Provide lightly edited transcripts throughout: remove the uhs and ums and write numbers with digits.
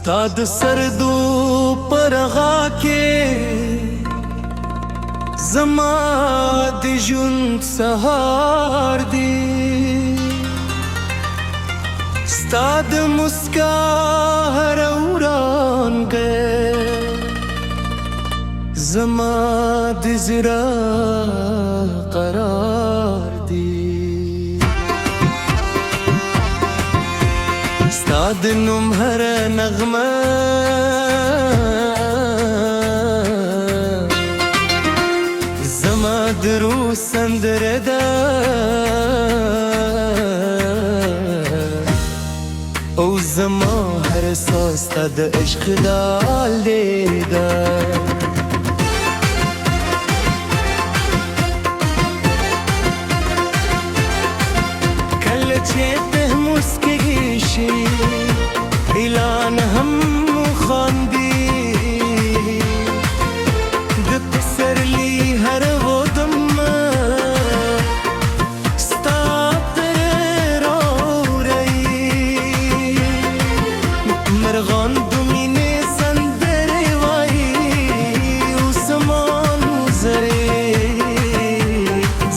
ستاد سردو پرغا کې زما د ژوند سهار دی ستاد مسکا هر ورانګه زما د زړه قرار دی ستاد نوم هر نغمه زما د روح سندره ده او زما هر ساز ستا د عشق دال دی ده کله چې ته مسکېږي شي اعلان هم خاندي د پسرلی هر ودم ستا تر راوړی مرغان د مینې سندرې وایي او زما نظرې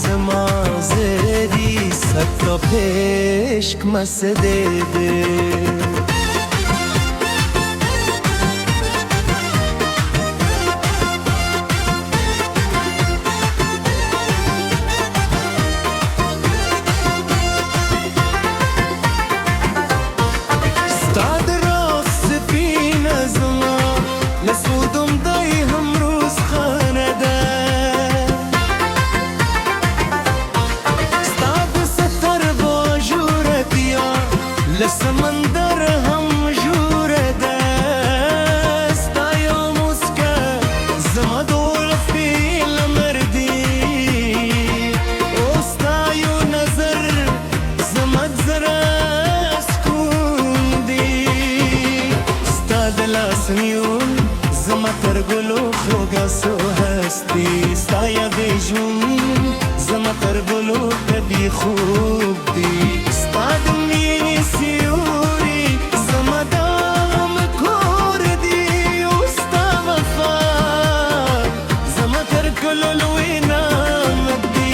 زما زړه ستا په عشق مسدې ده لسمندر هم جوړه ده ستا یو مسکا زما ډول فلم دی او ستا یو نظر زما زړه سکون دی ستا د لاس نیول زما تر ګلو خوږه سو هستي ستا یاد ژوند زما تر ګلو طبیعي خوب دی ستا د مینې سیوري زما د غم کور دی او ستا وفا زما تر ټولو لوی نعمت دی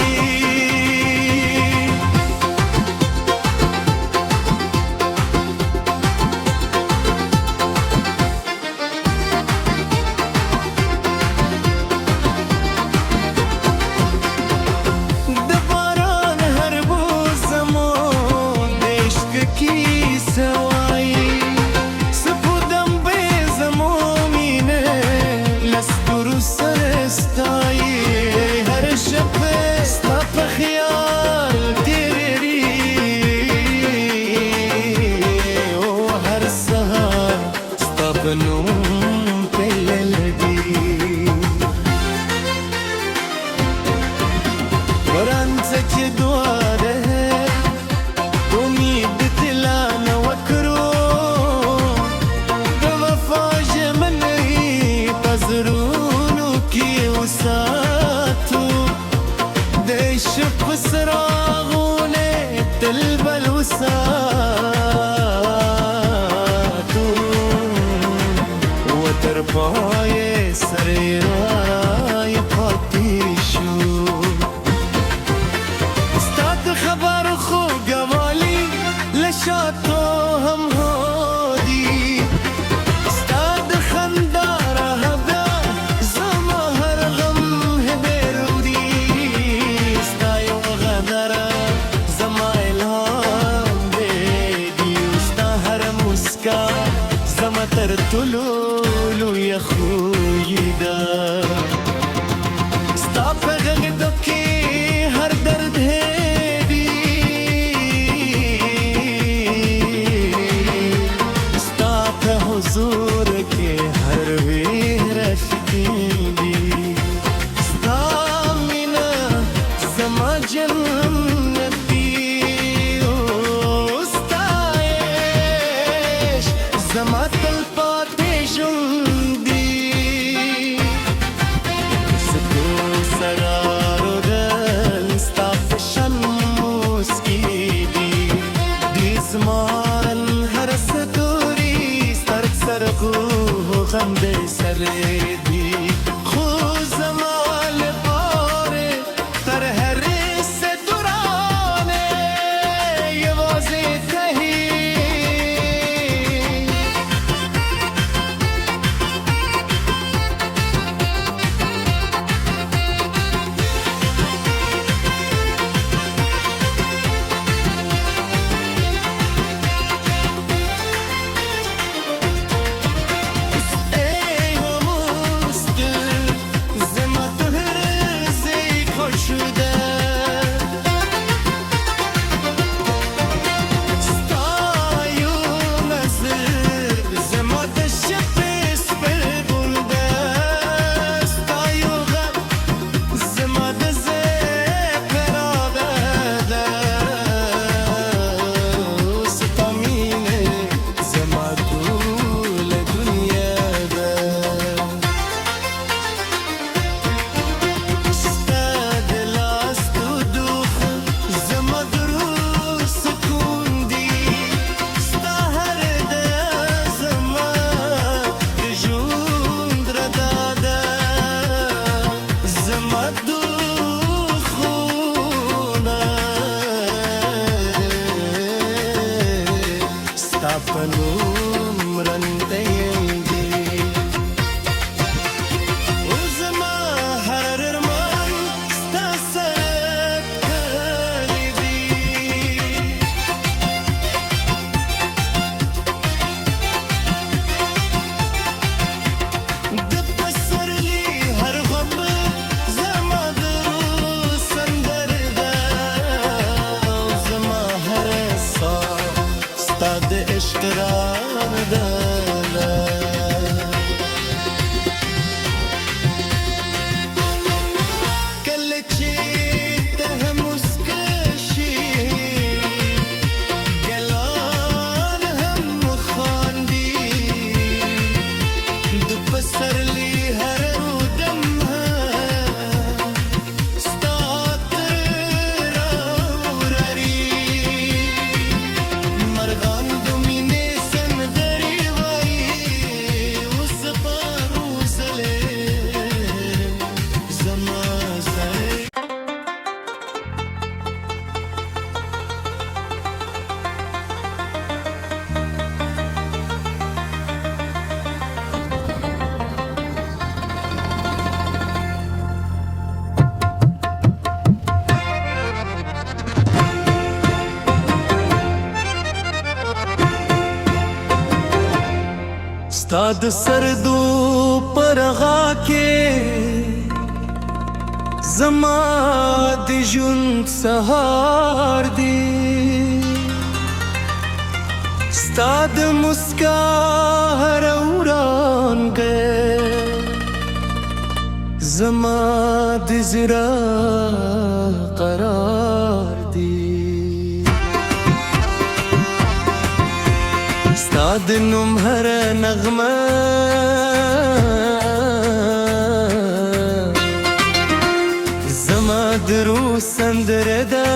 پای سر رای پاتی شو استاد خبر خو گوالی لشاتو هم هادی استاد خندار هدا زما هر غم هبرودی استایو غدر زما الهام دی استا هر مسکا زما تر طلو یا خوی دا ستا په غږ کې هر درد دی ستا په حضور کې هر ویرش دی ستا مینا زما جنت دی او ستا عشق زما تل پاتې زريدي خو زمان باره تر هرس دورانه یوازی تهی پنوم رنتیم دی وزما هر ارمان ستا سرت کلی دی د پسرلی هر غم زما درو سندر ده وزما هر ساه ستا د عشق رار ده کله چې ته مسکه شي ګلان هم خاندي د پسرلی هر دم ستا تر راوري مرغان ستا د سردو پرغا کې زما د ژوند سهار دی ستا د مسکا هر وړانګه زما د زړه قرار دی ستا د نوم هر نغمه زما د روح سندره ده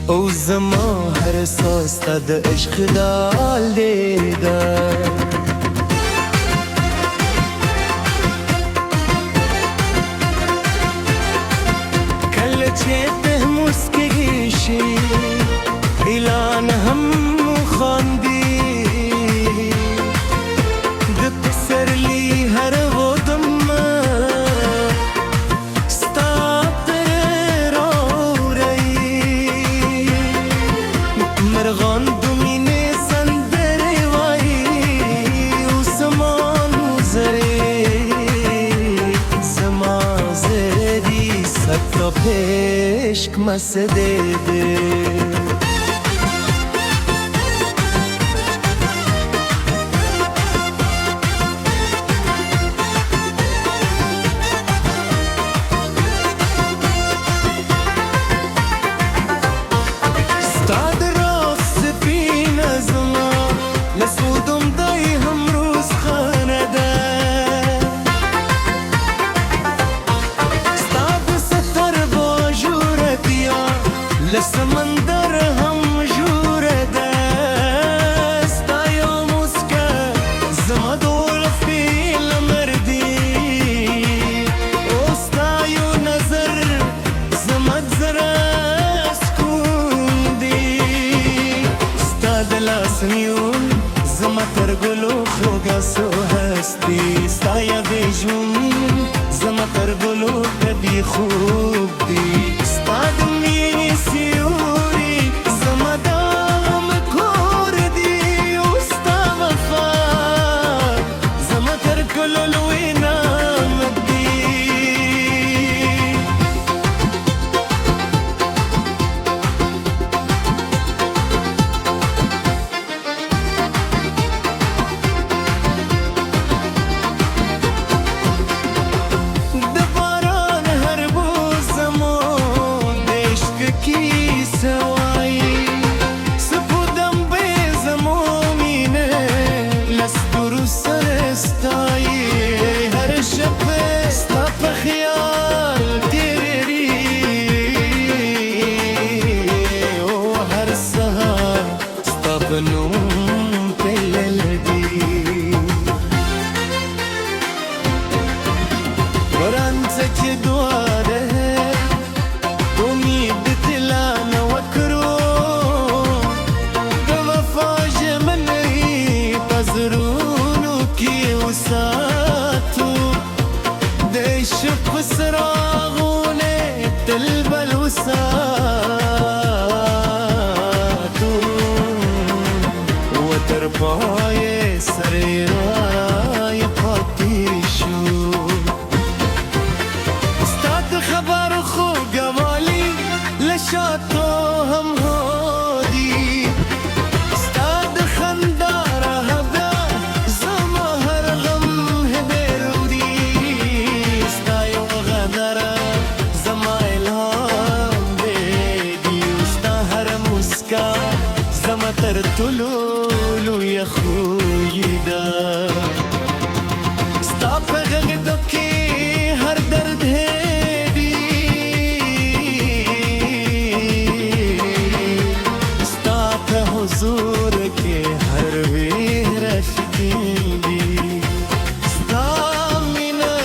او زما هر ساز ستا د عشق دال دی ده کله چې ته مسکېږي شي اعلان هم خاندي د پسرلی هر ودم ستا تر راوري مرغان د مینې سندرې وایي او زما نظرې زما زړه ستا په عشق مسدې ده لسمندر خوب دی ستاد مینی سیوری زمدام کوردی استا وفا زمتر کلولوی نام دی بنوم پلل دی ورانتك دواره امید دلان وکرو بوفاج منی پزرونو کی وساتو دیش بسراغونه تلب الوساتو پای سر رای پاتی شو استاد خبر خو گوالی لشاتو هم هادی استاد خندار هدا زما هر غم هبرودی استایو غدر زما الهام بیدی استا هر مسکا زما تر طلوع يا خوي دا ستا په غږ کې هر درد هېدي ستا په حضور کې هر ویر شکېږي ستا مینه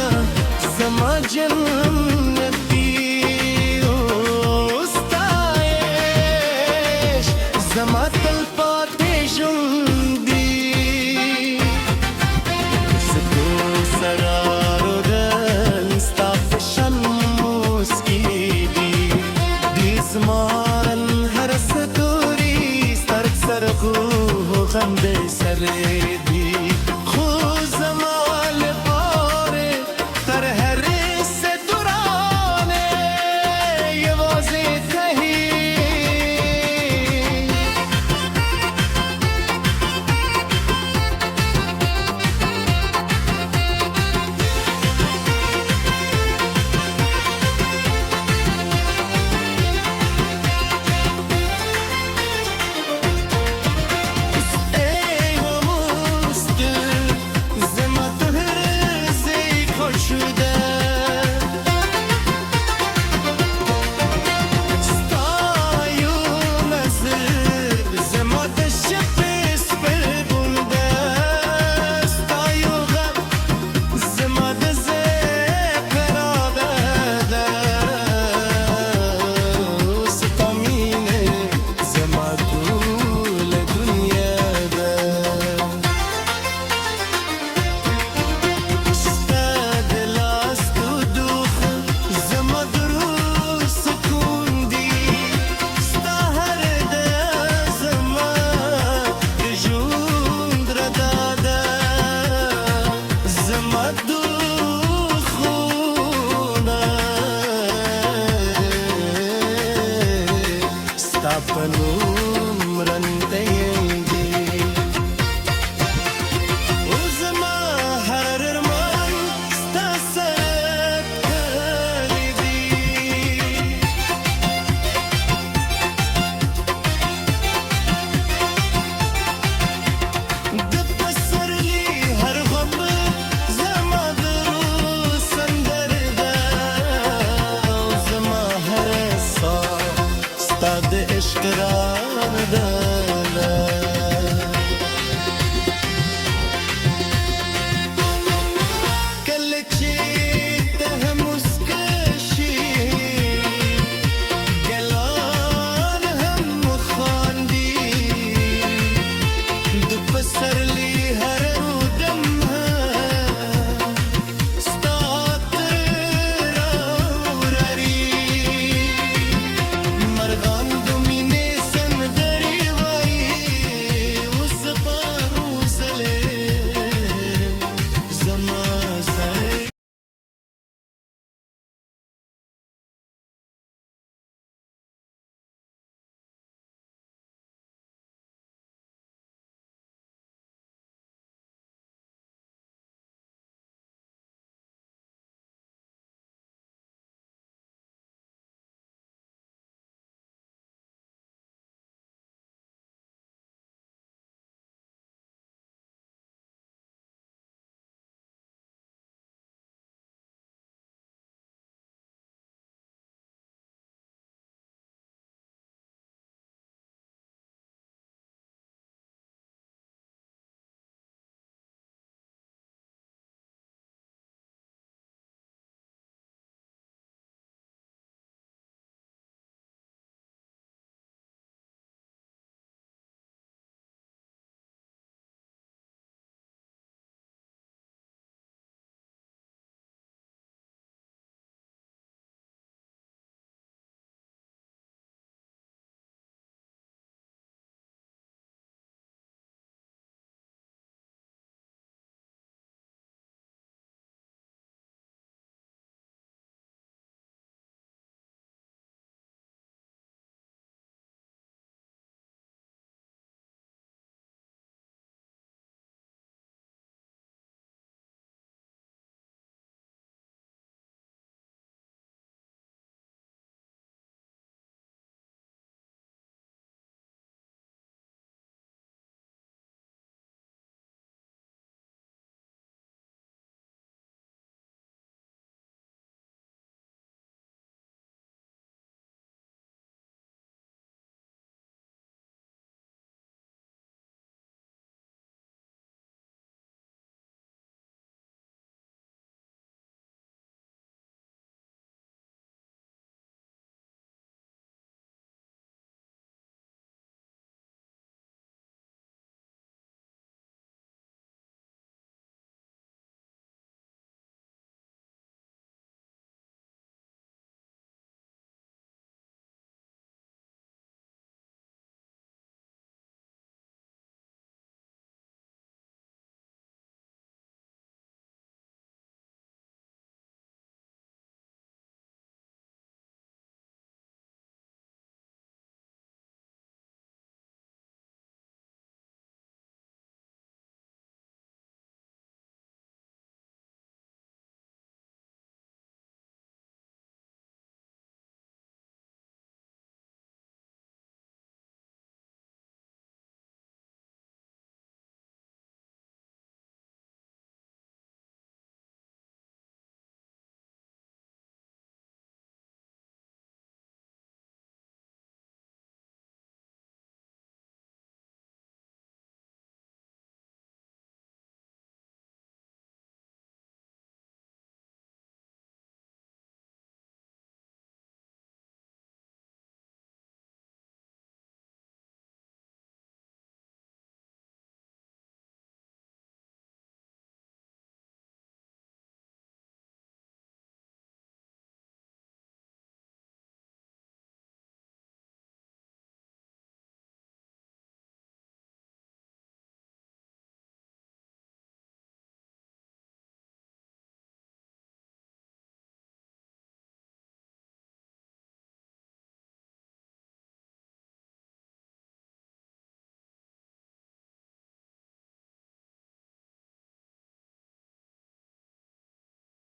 زما جنت دی او ستا عشق زما تلپاتې ژوند زمارن هر ستوری سترک سرخو غم به سره